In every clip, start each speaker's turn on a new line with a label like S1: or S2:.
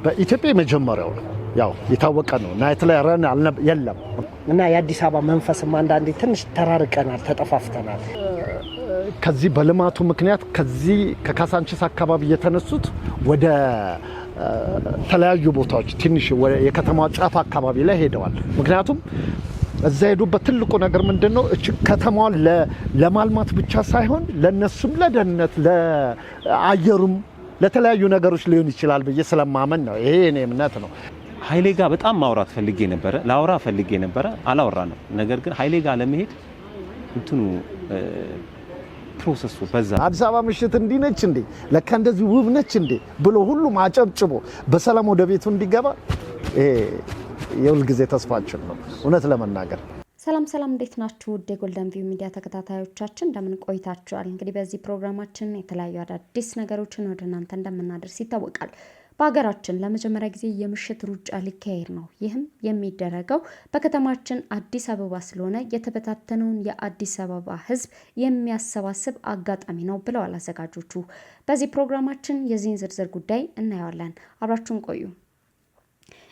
S1: በኢትዮጵያ የመጀመሪያው ነው። ያው የታወቀ ነው። ናይት ላይ ረን የለም
S2: እና የአዲስ አበባ መንፈስም አንዳንዴ ትንሽ ተራርቀናል፣ ተጠፋፍተናል።
S1: ከዚህ በልማቱ ምክንያት ከዚህ ከካሳንቺስ አካባቢ የተነሱት ወደ ተለያዩ ቦታዎች ትንሽ የከተማዋ ጫፍ አካባቢ ላይ ሄደዋል። ምክንያቱም እዛ ሄዱበት ትልቁ ነገር ምንድነው? እቺ ከተማዋን ለማልማት ብቻ ሳይሆን ለነሱም ለደህንነት፣ ለአየሩም፣ ለተለያዩ ነገሮች ሊሆን ይችላል ብዬ ስለማመን ነው። ይሄ እኔ እምነት ነው።
S3: ኃይሌ ጋር በጣም ማውራት ፈልጌ ነበር፣ ላውራ ፈልጌ ነበር፣ አላወራንም። ነገር ግን ኃይሌ ጋር ለመሄድ እንትኑ ፕሮሰሱ በዛ።
S1: አዲስ አበባ ምሽት እንዲህ ነች እንዴ ለካ እንደዚህ ውብ ነች እንዴ ብሎ ሁሉም አጨብጭቦ በሰላም ወደ ቤቱ እንዲገባ የሁል ጊዜ ተስፋችን ነው እውነት ለመናገር።
S4: ሰላም እንዴት ናችሁ? ውድ የጎልደን ቪው ሚዲያ ተከታታዮቻችን እንደምን ቆይታችኋል? እንግዲህ በዚህ ፕሮግራማችን የተለያዩ አዳዲስ ነገሮችን ወደ እናንተ እንደምናደርስ ይታወቃል። በሀገራችን ለመጀመሪያ ጊዜ የምሽት ሩጫ ሊካሄድ ነው። ይህም የሚደረገው በከተማችን አዲስ አበባ ስለሆነ የተበታተነውን የአዲስ አበባ ሕዝብ የሚያሰባስብ አጋጣሚ ነው ብለዋል አዘጋጆቹ። በዚህ ፕሮግራማችን የዚህን ዝርዝር ጉዳይ እናየዋለን። አብራችሁን ቆዩ።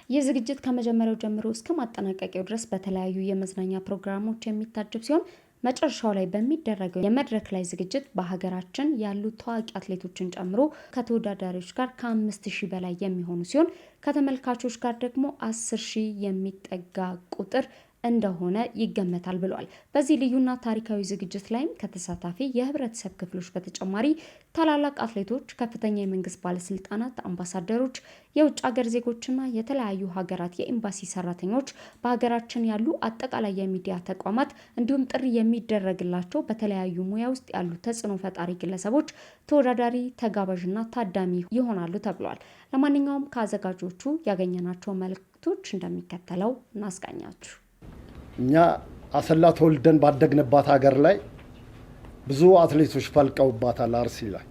S4: ይህ ዝግጅት ከመጀመሪያው ጀምሮ እስከ ማጠናቀቂያው ድረስ በተለያዩ የመዝናኛ ፕሮግራሞች የሚታጀብ ሲሆን መጨረሻው ላይ በሚደረገው የመድረክ ላይ ዝግጅት በሀገራችን ያሉ ታዋቂ አትሌቶችን ጨምሮ ከተወዳዳሪዎች ጋር ከ5000 በላይ የሚሆኑ ሲሆን ከተመልካቾች ጋር ደግሞ 10000 የሚጠጋ ቁጥር እንደሆነ ይገመታል ብሏል። በዚህ ልዩና ታሪካዊ ዝግጅት ላይም ከተሳታፊ የህብረተሰብ ክፍሎች በተጨማሪ ታላላቅ አትሌቶች፣ ከፍተኛ የመንግስት ባለስልጣናት፣ አምባሳደሮች፣ የውጭ ሀገር ዜጎችና የተለያዩ ሀገራት የኤምባሲ ሰራተኞች፣ በሀገራችን ያሉ አጠቃላይ የሚዲያ ተቋማት እንዲሁም ጥሪ የሚደረግላቸው በተለያዩ ሙያ ውስጥ ያሉ ተጽዕኖ ፈጣሪ ግለሰቦች ተወዳዳሪ፣ ተጋባዥና ታዳሚ ይሆናሉ ተብሏል። ለማንኛውም ከአዘጋጆቹ ያገኘናቸው መልእክቶች እንደሚከተለው እናስቃኛችሁ።
S1: እኛ አሰላ ተወልደን ባደግንባት ሀገር ላይ ብዙ አትሌቶች ፈልቀውባታል። አርሲ ላይ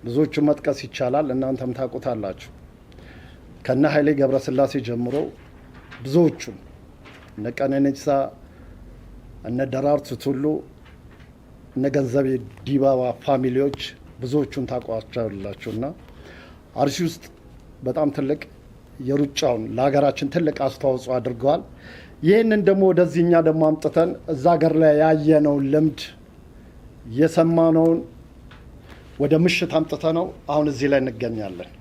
S1: ብዙዎቹ መጥቀስ ይቻላል፣ እናንተም ታውቁታላችሁ። ከነ ኃይሌ ገብረስላሴ ጀምሮ ብዙዎቹ እነ ቀነኒሳ፣ እነ ደራርቱ ቱሉ፣ እነ ገንዘቤ ዲባባ ፋሚሊዎች ብዙዎቹን ታውቋቸዋላችሁና አርሲ ውስጥ በጣም ትልቅ የሩጫውን ለሀገራችን ትልቅ አስተዋጽኦ አድርገዋል። ይህንን ደግሞ ወደዚህኛ ደግሞ አምጥተን እዛ ሀገር ላይ ያየነውን ልምድ የሰማነውን ወደ ምሽት አምጥተነው አሁን እዚህ ላይ እንገኛለን።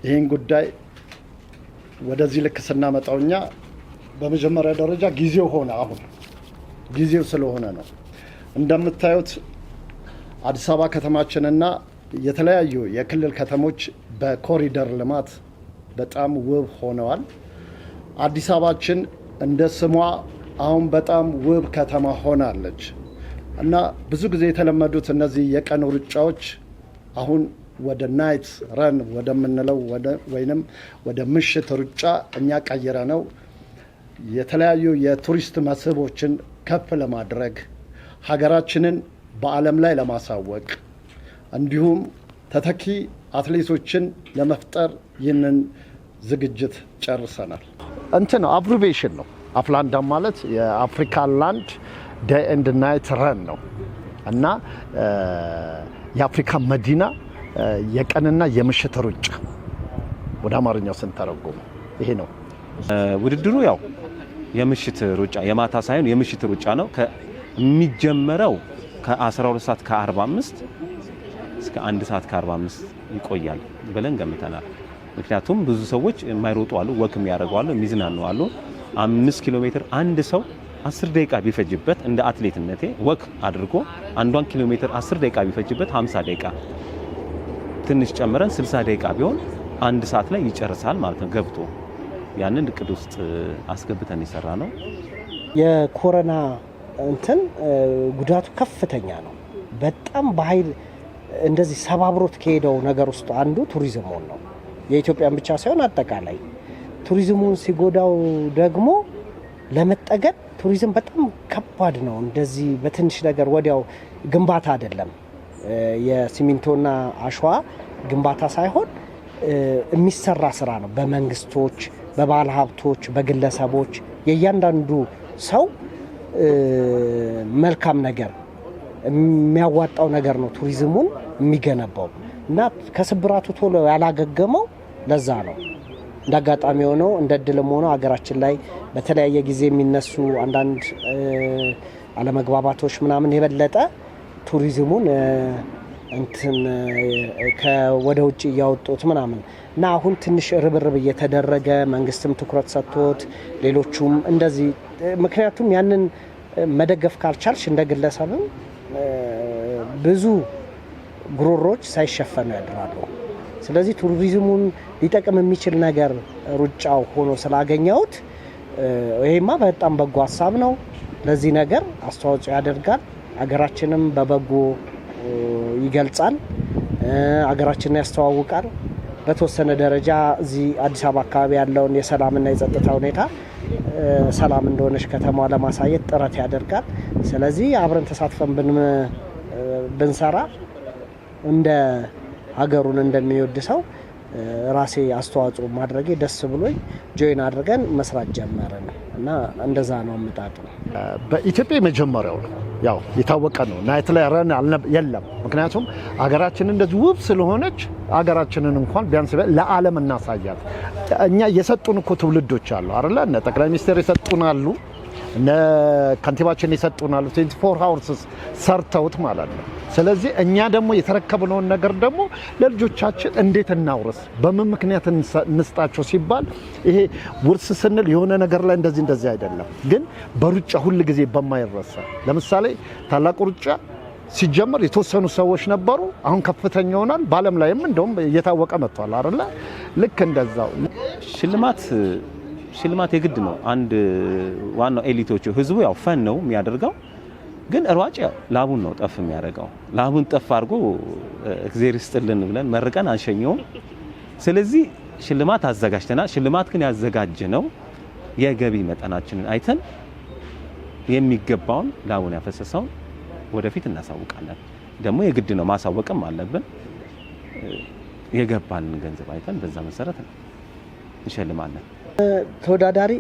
S1: ይህን ጉዳይ ወደዚህ ልክ ስናመጣው እኛ በመጀመሪያ ደረጃ ጊዜው ሆነ፣ አሁን ጊዜው ስለሆነ ነው። እንደምታዩት አዲስ አበባ ከተማችንና የተለያዩ የክልል ከተሞች በኮሪደር ልማት በጣም ውብ ሆነዋል። አዲስ አበባችን እንደ ስሟ አሁን በጣም ውብ ከተማ ሆናለች እና ብዙ ጊዜ የተለመዱት እነዚህ የቀን ሩጫዎች አሁን ወደ ናይት ረን ወደምንለው ወይንም ወደ ምሽት ሩጫ እኛ ቀይረ ነው የተለያዩ የቱሪስት መስህቦችን ከፍ ለማድረግ ሀገራችንን በዓለም ላይ ለማሳወቅ እንዲሁም ተተኪ አትሌቶችን ለመፍጠር ይህንን ዝግጅት ጨርሰናል። እንትን አብሪቬሽን ነው። አፍላንዳ ማለት የአፍሪካ ላንድ ዴይ ኤንድ ናይት ረን ነው እና የአፍሪካ መዲና የቀንና የምሽት ሩጫ ወደ አማርኛው ስንተረጉም ይሄ ነው።
S3: ውድድሩ ያው የምሽት ሩጫ የማታ ሳይሆን የምሽት ሩጫ ነው። የሚጀመረው ከ12 ሰዓት ከ45 እስከ 1 ሰዓት ከ45 ይቆያል ብለን ገምተናል። ምክንያቱም ብዙ ሰዎች የማይሮጡ አሉ፣ ወክ የሚያደርጉ አሉ፣ የሚዝናኑ አሉ። 5 ኪሎ ሜትር አንድ ሰው 10 ደቂቃ ቢፈጅበት እንደ አትሌትነቴ ወክ አድርጎ 1 ኪሎ ሜትር 10 ደቂቃ ቢፈጅበት 50 ደቂቃ ትንሽ ጨምረን 60 ደቂቃ ቢሆን 1 ሰዓት ላይ ይጨርሳል ማለት ነው። ገብቶ ያንን እቅድ ውስጥ አስገብተን የሰራ ነው።
S2: የኮሮና እንትን ጉዳቱ ከፍተኛ ነው። በጣም በኃይል እንደዚህ ሰባብሮት ከሄደው ነገር ውስጥ አንዱ ቱሪዝሙን ነው። የኢትዮጵያን ብቻ ሳይሆን አጠቃላይ ቱሪዝሙን ሲጎዳው ደግሞ ለመጠገን ቱሪዝም በጣም ከባድ ነው። እንደዚህ በትንሽ ነገር ወዲያው ግንባታ አይደለም፣ የሲሚንቶና አሸዋ ግንባታ ሳይሆን የሚሰራ ስራ ነው። በመንግስቶች፣ በባለ ሀብቶች፣ በግለሰቦች የእያንዳንዱ ሰው መልካም ነገር የሚያዋጣው ነገር ነው ቱሪዝሙን የሚገነባው እና ከስብራቱ ቶሎ ያላገገመው ለዛ ነው እንዳጋጣሚ ሆኖ እንደድልም ሆኖ ሀገራችን ላይ በተለያየ ጊዜ የሚነሱ አንዳንድ አለመግባባቶች ምናምን የበለጠ ቱሪዝሙን እንትን ወደ ውጭ ያወጡት ምናምን እና አሁን ትንሽ ርብርብ እየተደረገ መንግስትም ትኩረት ሰጥቶት ሌሎቹም እንደዚህ ምክንያቱም ያንን መደገፍ ካልቻልሽ እንደ ግለሰብም ብዙ ጉሮሮች ሳይሸፈኑ ያድራሉ። ስለዚህ ቱሪዝሙን ሊጠቅም የሚችል ነገር ሩጫው ሆኖ ስላገኘሁት ይሄማ በጣም በጎ ሀሳብ ነው። ለዚህ ነገር አስተዋጽኦ ያደርጋል። አገራችንም በበጎ ይገልጻል። አገራችንን ያስተዋውቃል። በተወሰነ ደረጃ እዚህ አዲስ አበባ አካባቢ ያለውን የሰላምና የጸጥታ ሁኔታ ሰላም እንደሆነች ከተማዋ ለማሳየት ጥረት ያደርጋል። ስለዚህ አብረን ተሳትፈን ብንሰራ እንደ ሀገሩን እንደሚወድ ሰው ራሴ አስተዋጽኦ ማድረጌ ደስ ብሎኝ ጆይን አድርገን መስራት ጀመርን እና እንደዛ ነው የምጣጥ ነው።
S1: በኢትዮጵያ የመጀመሪያው ነው። ያው የታወቀ ነው። ናይት ላይ ረን የለም። ምክንያቱም ሀገራችን እንደዚህ ውብ ስለሆነች ሀገራችንን እንኳን ቢያንስ ለዓለም እናሳያት። እኛ የሰጡን እኮ ትውልዶች አሉ አይደለ? እነ ጠቅላይ ሚኒስትር የሰጡን አሉ፣ እነ ከንቲባችን የሰጡን አሉ። 24 ሃውርስ ሰርተውት ማለት ነው። ስለዚህ እኛ ደግሞ የተረከብነውን ነገር ደግሞ ለልጆቻችን እንዴት እናውርስ፣ በምን ምክንያት እንስጣቸው ሲባል ይሄ ውርስ ስንል የሆነ ነገር ላይ እንደዚህ አይደለም፣ ግን በሩጫ ሁል ጊዜ በማይረሳ ለምሳሌ ታላቁ ሩጫ ሲጀመር የተወሰኑ ሰዎች ነበሩ። አሁን ከፍተኛ ሆናል። በዓለም ላይም እንደውም እየታወቀ መጥቷል አይደለ? ልክ እንደዛው ሽልማት የግድ ነው። አንድ ዋናው ኤሊቶቹ ህዝቡ ያው ፈን ነው የሚያደርገው፣ ግን ሯጭ ላቡን ነው ጠፍ የሚያደርገው። ላቡን ጠፍ አድርጎ እግዚአብሔር ይስጥልን ብለን መርቀን አንሸኘውም። ስለዚህ ሽልማት አዘጋጅተናል። ሽልማት ግን ያዘጋጀነው የገቢ መጠናችንን አይተን የሚገባውን ላቡን ያፈሰሰውን ወደፊት እናሳውቃለን። ደግሞ የግድ ነው ማሳወቅም አለብን። የገባልን ገንዘብ አይተን በዛ መሰረት እንሸልማለን።
S2: ተወዳዳሪ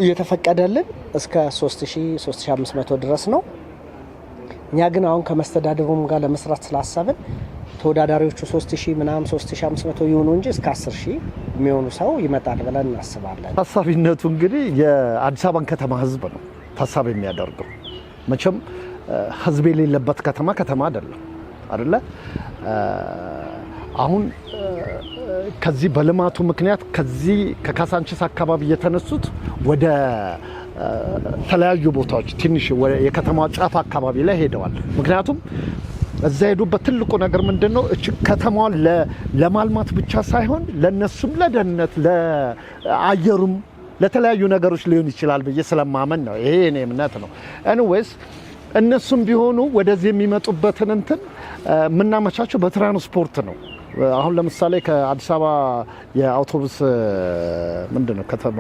S2: እየተፈቀደልን እስከ 3000-3500 ድረስ ነው። እኛ ግን አሁን ከመስተዳድሩም ጋር ለመስራት ስላሰብን ተወዳዳሪዎቹ 3000 ምናምን 3500 ይሁኑ እንጂ እስከ 10000 የሚሆኑ ሰው ይመጣል ብለን እናስባለን። ታሳቢነቱ እንግዲህ የአዲስ አበባን ከተማ ህዝብ ነው ታሳቢ የሚያደርገው። መቼም ህዝብ የሌለበት ከተማ አይደለ? አሁን ከዚህ በልማቱ ምክንያት ከዚህ ከካሳንቺስ አካባቢ የተነሱት ወደ ተለያዩ ቦታዎች ትንሽ የከተማዋ ጫፍ አካባቢ ላይ ሄደዋል። ምክንያቱም እዛ ሄዱበት ትልቁ ነገር ምንድነው? እቺ ከተማዋን ለማልማት ብቻ ሳይሆን ለነሱም ለደህንነት፣ ለአየሩም፣ ለተለያዩ ነገሮች ሊሆን ይችላል ብዬ ስለማመን ነው። ይሄ እኔ እምነት ነው። ኤኒዌይስ እነሱም ቢሆኑ ወደዚህ የሚመጡበትን የምናመቻቸው በትራንስፖርት ነው። አሁን ለምሳሌ ከአዲስ አበባ የአውቶቡስ ምንድነው ከተማ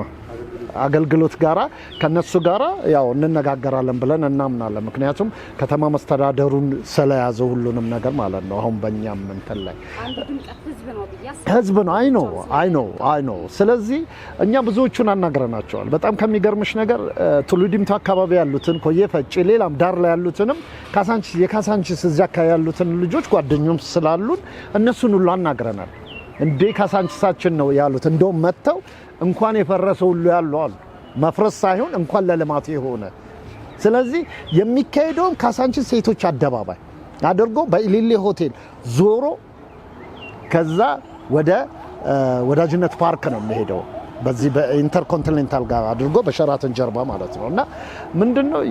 S2: አገልግሎት ጋራ ከነሱ ጋራ ያው እንነጋገራለን ብለን እናምናለን። ምክንያቱም ከተማ መስተዳደሩን ስለያዘው ሁሉንም ነገር ማለት ነው። አሁን በእኛም እንትን ላይ ህዝብ ነው። አይ ነው። ስለዚህ እኛ ብዙዎቹን አናግረናቸዋል። በጣም ከሚገርምሽ ነገር ቱሉ ዲምቱ አካባቢ ያሉትን ኮዬ ፈጬ፣ ሌላም ዳር ላይ ያሉትንም የካሳንቺስ እዚያ አካባቢ ያሉትን ልጆች ጓደኞች ስላሉን እነሱን ሁሉ አናግረናል። እንዴ ካሳንቺሳችን ነው ያሉት። እንደውም መጥተው እንኳን የፈረሰው ሁሉ ያለው አሉ። መፍረስ ሳይሆን እንኳን ለልማት የሆነ። ስለዚህ የሚካሄደውን ካሳንቺስ ሴቶች አደባባይ አድርጎ በኢሊሌ ሆቴል ዞሮ ከዛ ወደ ወዳጅነት ፓርክ ነው የሚሄደው። በዚህ በኢንተርኮንቲኔንታል ጋር አድርጎ በሸራተን ጀርባ ማለት ነው። እና ምንድነው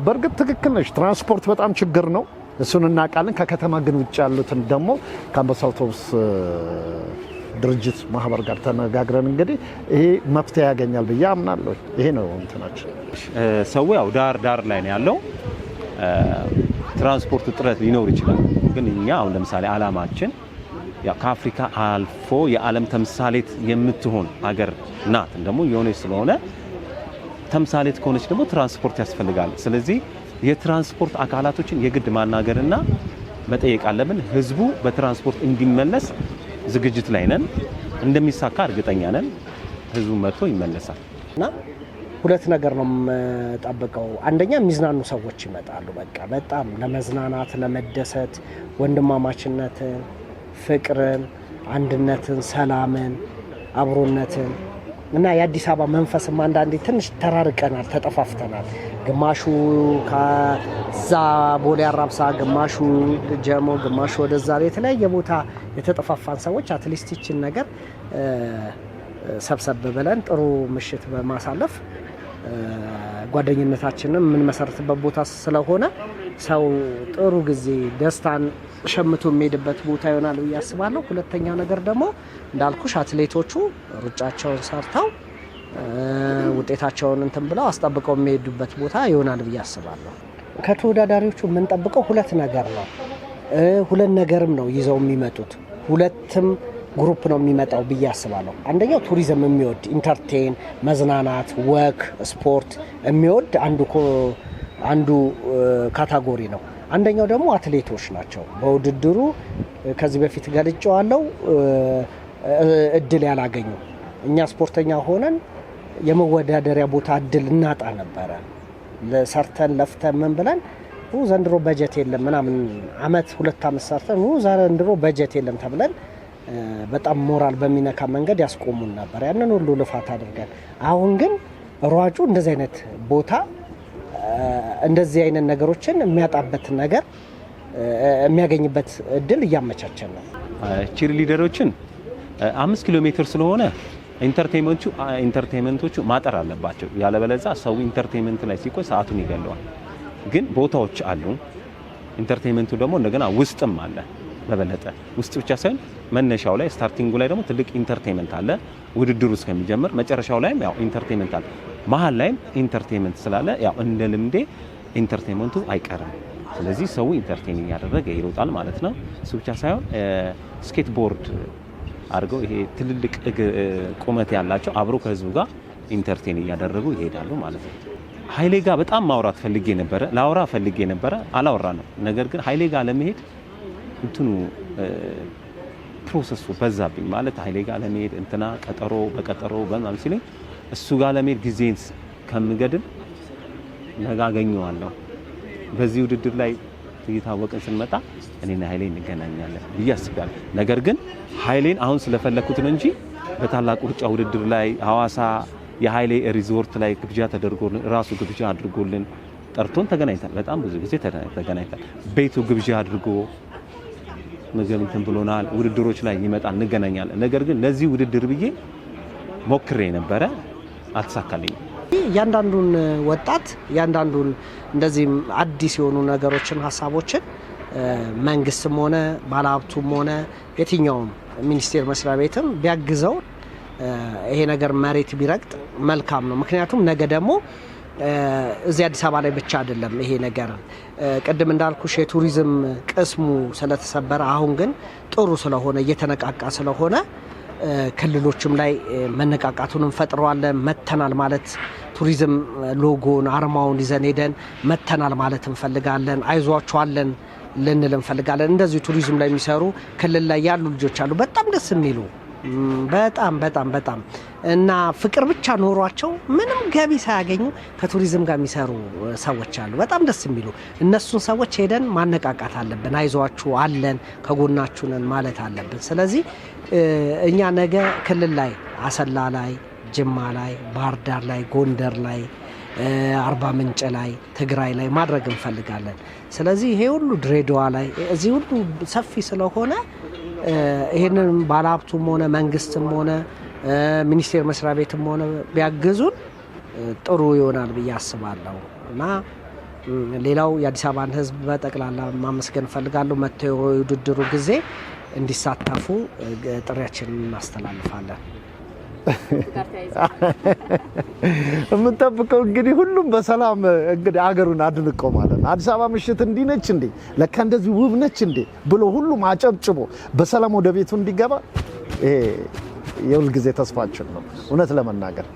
S2: በእርግጥ ትክክል ነሽ። ትራንስፖርት በጣም ችግር ነው። እሱን እናውቃለን። ከከተማ ግን ውጭ ያሉትን ደግሞ ከአንበሳ አውቶቡስ ድርጅት ማህበር ጋር ተነጋግረን እንግዲህ ይሄ መፍትሄ ያገኛል ብዬ አምናለሁ። ይሄ ነው እንትናችን።
S3: ሰው ያው ዳር ላይ ነው ያለው። ትራንስፖርት እጥረት ሊኖር ይችላል። ግን እኛ አሁን ለምሳሌ አላማችን ያው ከአፍሪካ አልፎ የዓለም ተምሳሌት የምትሆን ሀገር ናት። ደግሞ የሆነች ስለሆነ ተምሳሌት ከሆነች ደግሞ ትራንስፖርት ያስፈልጋል። ስለዚህ የትራንስፖርት አካላቶችን የግድ ማናገርና መጠየቅ አለብን። ህዝቡ በትራንስፖርት እንዲመለስ ዝግጅት ላይ ነን። እንደሚሳካ እርግጠኛ ነን። ህዝቡ መጥቶ ይመለሳል
S2: እና ሁለት ነገር ነው የምጠብቀው። አንደኛ የሚዝናኑ ሰዎች ይመጣሉ። በቃ በጣም ለመዝናናት፣ ለመደሰት፣ ወንድማማችነትን፣ ፍቅርን አንድነትን፣ ሰላምን፣ አብሮነትን እና የአዲስ አበባ መንፈስም አንዳንዴ ትንሽ ተራርቀናል፣ ተጠፋፍተናል። ግማሹ ከዛ ቦሌ አራብሳ፣ ግማሹ ጀሞ፣ ግማሹ ወደዛ የተለያየ ቦታ የተጠፋፋን ሰዎች አትሊስት ይችን ነገር ሰብሰብ ብለን ጥሩ ምሽት በማሳለፍ ጓደኝነታችንን የምንመሰርትበት ቦታ ስለሆነ ሰው ጥሩ ጊዜ ደስታን ሸምቶ የሚሄድበት ቦታ ይሆናል ብዬ አስባለሁ። ሁለተኛ ነገር ደግሞ እንዳልኩሽ አትሌቶቹ ሩጫቸውን ሰርተው ውጤታቸውን እንትን ብለው አስጠብቀው የሚሄዱበት ቦታ ይሆናል ብዬ አስባለሁ። ከተወዳዳሪዎቹ የምንጠብቀው ሁለት ነገር ነው። ሁለት ነገርም ነው ይዘው የሚመጡት። ሁለትም ግሩፕ ነው የሚመጣው ብዬ አስባለሁ። አንደኛው ቱሪዝም የሚወድ ኢንተርቴን፣ መዝናናት፣ ወክ፣ ስፖርት የሚወድ አንዱ ካታጎሪ ነው። አንደኛው ደግሞ አትሌቶች ናቸው። በውድድሩ ከዚህ በፊት ገልጬዋለሁ፣ እድል ያላገኙ እኛ ስፖርተኛ ሆነን የመወዳደሪያ ቦታ እድል እናጣ ነበረ። ሰርተን ለፍተን ምን ብለን ዘንድሮ በጀት የለም ምናምን አመት 2 አመት ሰርተን ዘንድሮ በጀት የለም ተብለን በጣም ሞራል በሚነካ መንገድ ያስቆሙን ነበር። ያንን ሁሉ ልፋት አድርገን አሁን ግን ሯጩ እንደዚህ አይነት ቦታ እንደዚህ አይነት ነገሮችን የሚያጣበት ነገር የሚያገኝበት እድል እያመቻቸን ነው።
S3: ቺር ሊደሮችን 5 ኪሎ ሜትር ስለሆነ ኢንተርቴይንመንቶቹ ማጠር አለባቸው። ያለበለዚያ ሰው ኢንተርቴይንመንት ላይ ሲቆይ ሰዓቱን ይገለዋል። ግን ቦታዎች አሉ። ኢንተርቴይንመንቱ ደግሞ እንደገና ውስጥም አለ። በበለጠ ውስጥ ብቻ ሳይሆን መነሻው ላይ ስታርቲንጉ ላይ ደግሞ ትልቅ ኢንተርቴይንመንት አለ። ውድድሩ እስከሚጀምር መጨረሻው ላይም ያው ኢንተርቴይንመንት አለ። መሀል ላይም ኢንተርቴይንመንት ስላለ ያው እንደ ልምዴ ኢንተርቴይንመንቱ አይቀርም። ስለዚህ ሰው ኢንተርቴይን እያደረገ ይሮጣል ማለት ነው። እሱ ብቻ ሳይሆን ስኬት ቦርድ አድርገው ይሄ ትልልቅ ቁመት ያላቸው አብሮ ከህዝቡ ጋር ኢንተርቴይን እያደረጉ ይሄዳሉ ማለት ነው። ኃይሌ ጋር በጣም ማውራት ፈልጌ ነበረ፣ ላውራ ፈልጌ ነበረ፣ አላወራ ነው። ነገር ግን ኃይሌ ጋር ለመሄድ እንትኑ ፕሮሰሱ በዛብኝ ማለት ኃይሌ ጋር ለመሄድ እንትና ቀጠሮ በቀጠሮ በማን ሲለኝ እሱ ጋር ለመሄድ ጊዜን ከምገድል ነገ አገኘዋለሁ። በዚህ ውድድር ላይ እየታወቅን ስንመጣ እኔና ኃይሌ እንገናኛለን ብዬ አስባለሁ። ነገር ግን ኃይሌን አሁን ስለፈለኩት ነው እንጂ በታላቁ ሩጫ ውድድር ላይ ሐዋሳ የኃይሌ ሪዞርት ላይ ግብዣ ተደርጎልን ራሱ ግብዣ አድርጎልን ጠርቶን ተገናኝተን በጣም ብዙ ጊዜ ተገናኝተን ቤቱ ግብዣ አድርጎ ምግብ እንትን ብሎናል። ውድድሮች ላይ ይመጣል እንገናኛለን። ነገር ግን ለዚህ ውድድር ብዬ ሞክሬ ነበረ፣ አልተሳካልኝም።
S2: እያንዳንዱን ወጣት እያንዳንዱን እንደዚህ አዲስ የሆኑ ነገሮችን ሀሳቦችን መንግስትም ሆነ ባለሀብቱም ሆነ የትኛውም ሚኒስቴር መስሪያ ቤትም ቢያግዘው ይሄ ነገር መሬት ቢረግጥ መልካም ነው። ምክንያቱም ነገ ደግሞ እዚህ አዲስ አበባ ላይ ብቻ አይደለም ይሄ ነገር ቅድም እንዳልኩሽ የቱሪዝም ቅስሙ ስለተሰበረ አሁን ግን ጥሩ ስለሆነ እየተነቃቃ ስለሆነ ክልሎችም ላይ መነቃቃቱን እንፈጥረዋለን። መተናል ማለት ቱሪዝም ሎጎን አርማውን ይዘን ሄደን መተናል ማለት እንፈልጋለን። አይዟችኋለን ልንል እንፈልጋለን። እንደዚህ ቱሪዝም ላይ የሚሰሩ ክልል ላይ ያሉ ልጆች አሉ በጣም ደስ የሚሉ በጣም እና ፍቅር ብቻ ኖሯቸው ምንም ገቢ ሳያገኙ ከቱሪዝም ጋር የሚሰሩ ሰዎች አሉ በጣም ደስ የሚሉ። እነሱን ሰዎች ሄደን ማነቃቃት አለብን። አይዟችሁ አለን ከጎናችሁ ነን ማለት አለብን። ስለዚህ እኛ ነገ ክልል ላይ አሰላ ላይ፣ ጅማ ላይ፣ ባህር ዳር ላይ፣ ጎንደር ላይ፣ አርባ ምንጭ ላይ፣ ትግራይ ላይ ማድረግ እንፈልጋለን። ስለዚህ ይሄ ሁሉ ድሬዳዋ ላይ እዚህ ሁሉ ሰፊ ስለሆነ ይሄንን ባለሀብቱም ሆነ መንግስትም ሆነ ሚኒስቴር መስሪያ ቤትም ሆነ ቢያግዙን ጥሩ ይሆናል ብዬ አስባለሁ። እና ሌላው የአዲስ አበባን ሕዝብ በጠቅላላ ማመስገን ፈልጋለሁ። መተው የውድድሩ ጊዜ እንዲሳተፉ ጥሪያችንን እናስተላልፋለን።
S1: የምንጠብቀው እንግዲህ ሁሉም በሰላም እንግዲህ አገሩን አድንቆ ማለት ነው። አዲስ አበባ ምሽት እንዲህ ነች እንዴ ለካ እንደዚህ ውብ ነች እንዴ ብሎ ሁሉም አጨብጭቦ በሰላም ወደ ቤቱ እንዲገባ ይሄ የሁል ጊዜ ተስፋችን ነው እውነት ለመናገር